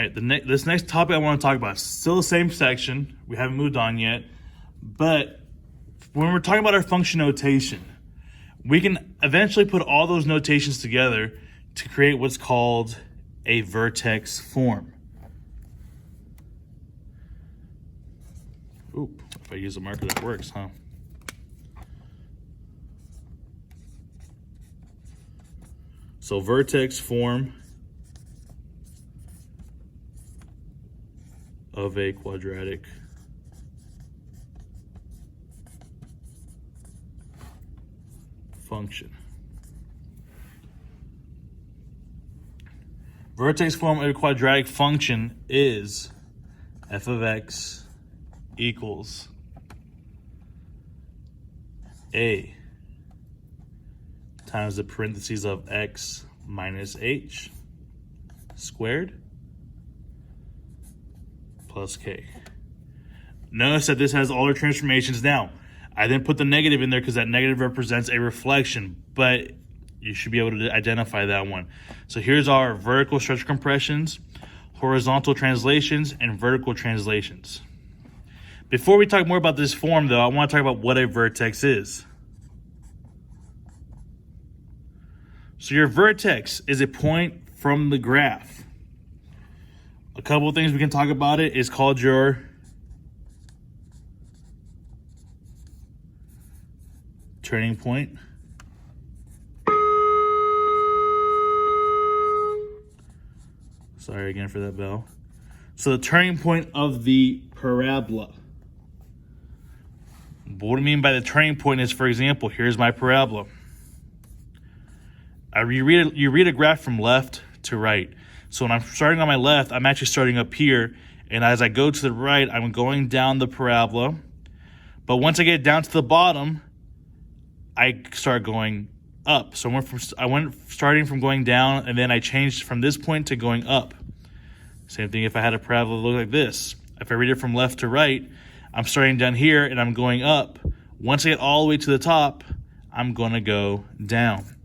All right, this next topic I want to talk about is still the same section. We haven't moved on yet. But when we're talking about our function notation, we can eventually put all those notations together to create what's called a vertex form. Oop, if I use a marker that works, huh? So vertex form of a quadratic function. Vertex form of a quadratic function is f of x equals a times the parentheses of x minus h squared plus k. Notice that this has all our transformations. Now, I then put the negative in there because that negative represents a reflection, but you should be able to identify that one. So here's our vertical stretch compressions, horizontal translations, and vertical translations. Before we talk more about this form, though, I want to talk about what a vertex is. So your vertex is a point from the graph. A couple of things we can talk about it is called your turning point. Sorry again for that bell. So the turning point of the parabola. What I mean by the turning point is, for example, here's my parabola. You read a graph from left to right. So when I'm starting on my left, I'm actually starting up here. And as I go to the right, I'm going down the parabola. But once I get down to the bottom, I start going up. So I went starting from going down, and then I changed from this point to going up. Same thing if I had a parabola look like this. If I read it from left to right, I'm starting down here and I'm going up. Once I get all the way to the top, I'm going to go down.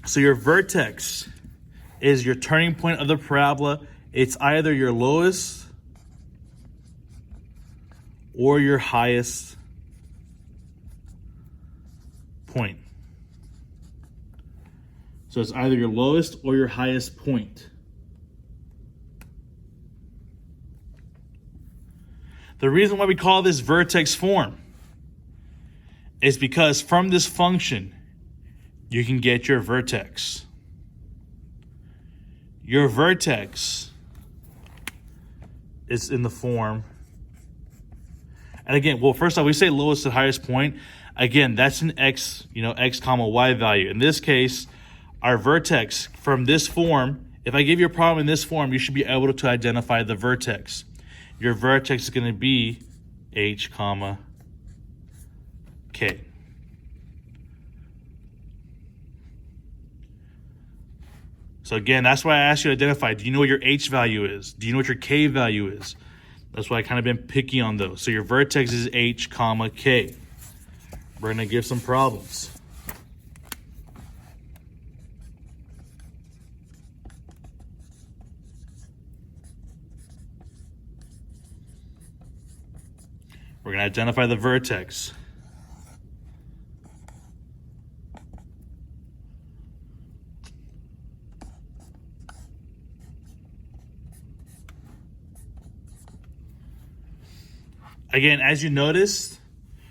So your vertex is your turning point of the parabola. It's either your lowest or your highest point. So it's either your lowest or your highest point. The reason why we call this vertex form is because from this function, you can get your vertex. Your vertex is in the form. And again, well, first off, we say lowest to highest point. Again, that's an x, x comma y value. In this case, our vertex from this form, if I give you a problem in this form, you should be able to identify the vertex. Your vertex is going to be h comma k. So again, that's why I asked you to identify, do you know what your h value is? Do you know what your k value is? That's why I kind of been picky on those. So your vertex is h comma k. We're going to give some problems. We're going to identify the vertex. Again, as you noticed,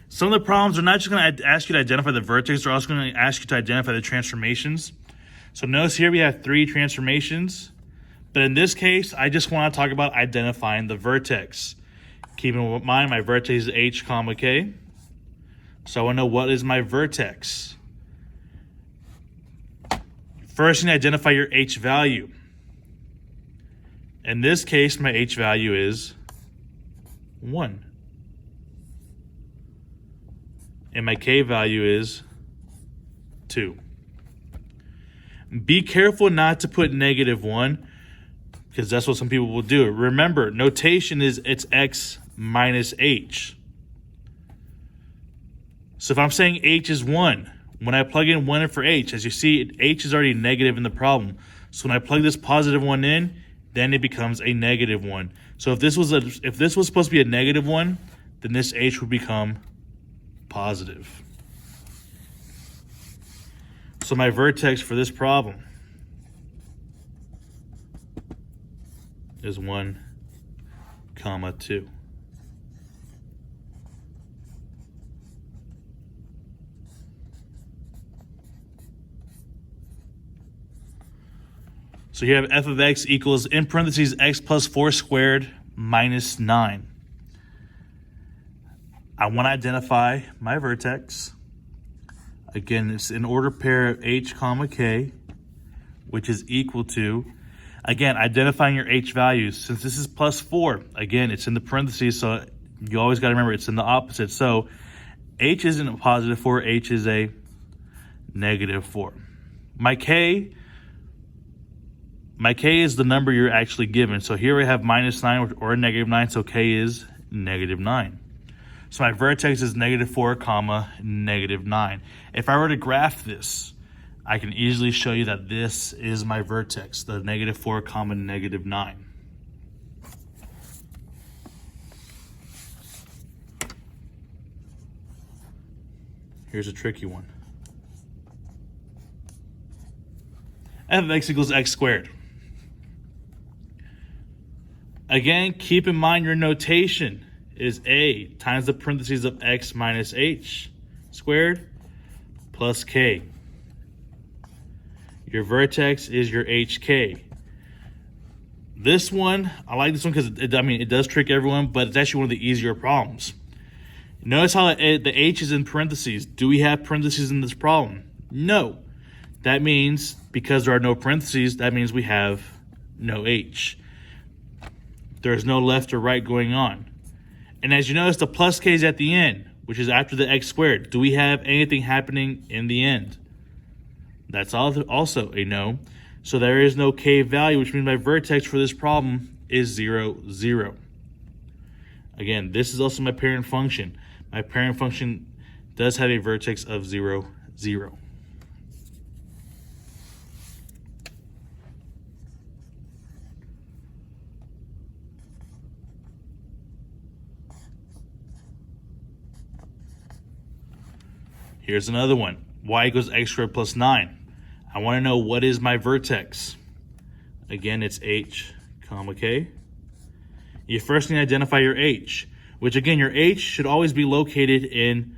some of the problems are not just going to ask you to identify the vertex, they're also going to ask you to identify the transformations. So notice here we have 3 transformations, but in this case, I just want to talk about identifying the vertex. Keeping in mind, my vertex is h comma k. So I want to know what is my vertex. First, you need to identify your h value. In this case, my h value is 1. And my k value is 2. Be careful not to put -1, because that's what some people will do. Remember, notation is it's x minus h. So if I'm saying h is 1, when I plug in 1 in for h, as you see, h is already negative in the problem. So when I plug this positive one in, then it becomes a negative one. So if this was supposed to be a negative one, then this h would become positive. So my vertex for this problem is 1, 2. So you have f of x equals, in parentheses, x plus 4 squared minus 9. I want to identify my vertex. Again, it's an order pair of h comma k, which is equal to, again, identifying your h values. Since this is plus 4, again, it's in the parentheses, so you always got to remember it's in the opposite. So h isn't a positive 4, h is a negative 4. My k is the number you're actually given. So here we have minus 9 or a negative 9, so k is negative 9. So my vertex is negative 4 comma negative 9. If I were to graph this, I can easily show you that this is my vertex, the negative 4 comma negative 9. Here's a tricky one. F of x equals x squared. Again, keep in mind your notation is a times the parentheses of x minus h squared plus k. Your vertex is your hk. This one, I like this one because it does trick everyone, but it's actually one of the easier problems. Notice how the h is in parentheses. Do we have parentheses in this problem? No. That means, because there are no parentheses, that means we have no h. There's no left or right going on. And as you notice, the plus k is at the end, which is after the x squared. Do we have anything happening in the end? That's also a no. So there is no k value, which means my vertex for this problem is 0, 0. Again, this is also my parent function. My parent function does have a vertex of 0, 0. Here's another one. Y equals x squared plus 9. I want to know what is my vertex. Again, it's h comma k. You first need to identify your h, which again, your h should always be located in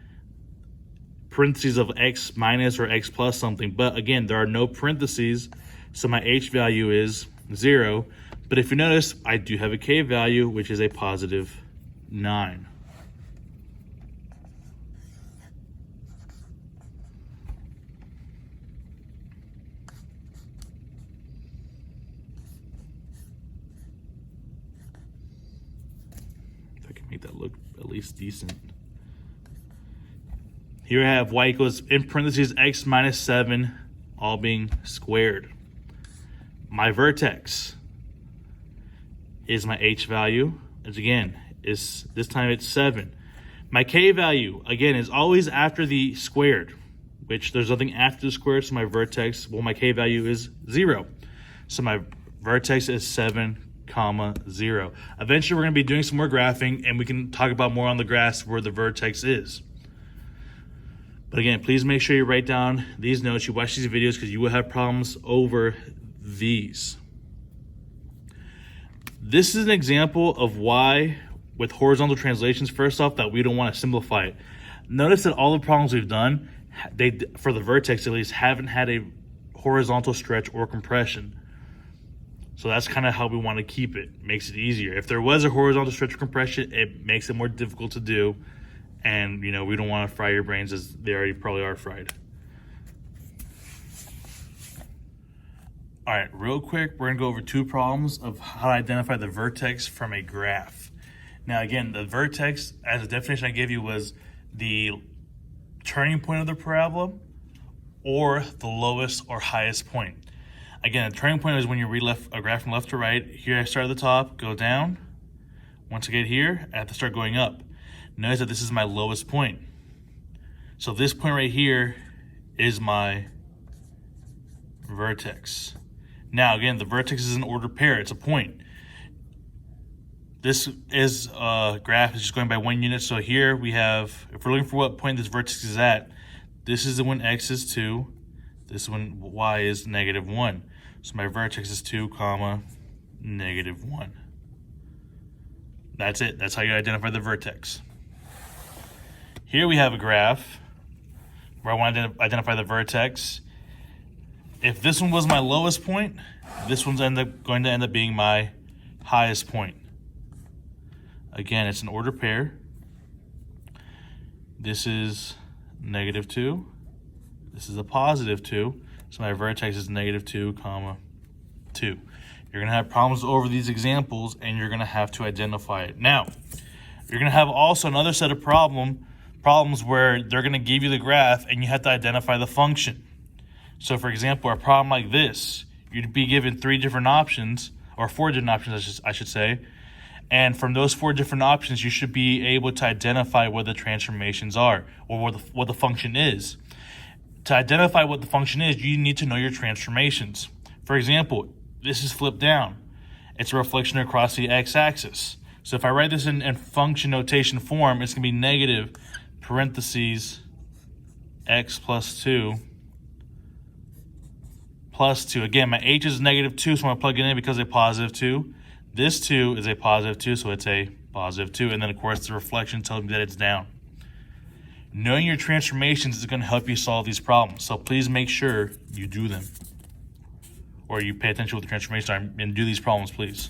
parentheses of x minus or x plus something. But again, there are no parentheses, so my h value is 0. But if you notice, I do have a k value, which is a positive 9. Make that look at least decent. Here I have y equals, in parentheses, x minus 7, all being squared. My vertex is my h value, as again, is this time it's 7. My k value, again, is always after the squared, which there's nothing after the squared, so my vertex, well, my k value is 0. So my vertex is 7, 0. Eventually, we're going to be doing some more graphing, and we can talk about more on the graphs where the vertex is. But again, please make sure you write down these notes, you watch these videos, because you will have problems over these. This is an example of why, with horizontal translations, first off, that we don't want to simplify it. Notice that all the problems we've done, for the vertex at least, haven't had a horizontal stretch or compression. So that's kind of how we want to keep it. Makes it easier. If there was a horizontal stretch or compression, it makes it more difficult to do. And, we don't want to fry your brains, as they already probably are fried. All right, real quick, we're going to go over 2 problems of how to identify the vertex from a graph. Now, again, the vertex, as a definition I gave you, was the turning point of the parabola or the lowest or highest point. Again, a turning point is when you read a graph from left to right. Here I start at the top, go down. Once I get here, I have to start going up. Notice that this is my lowest point. So this point right here is my vertex. Now, again, the vertex is an ordered pair. It's a point. This is a graph is just going by 1 unit. So here we have, if we're looking for what point this vertex is at, this is when x is 2. This is when y is -1. So my vertex is 2, comma, -1. That's it. That's how you identify the vertex. Here we have a graph where I want to identify the vertex. If this one was my lowest point, this one's going to end up being my highest point. Again, it's an ordered pair. This is -2. This is a +2. So my vertex is -2, comma, 2. You're going to have problems over these examples, and you're going to have to identify it. Now, you're going to have also another set of problems where they're going to give you the graph, and you have to identify the function. So, for example, a problem like this, you'd be given 3 different options, or 4 different options, I should say. And from those 4 different options, you should be able to identify what the transformations are, or what the function is. To identify what the function is, you need to know your transformations. For example, this is flipped down. It's a reflection across the x-axis. So if I write this in function notation form, it's going to be negative parentheses x plus 2 plus 2. Again, my h is -2, so I'm going to plug it in because it's a +2. This 2 is a +2, so it's a +2. And then, of course, the reflection tells me that it's down. Knowing your transformations is going to help you solve these problems. So please make sure you do them, or you pay attention with the transformations and do these problems, please.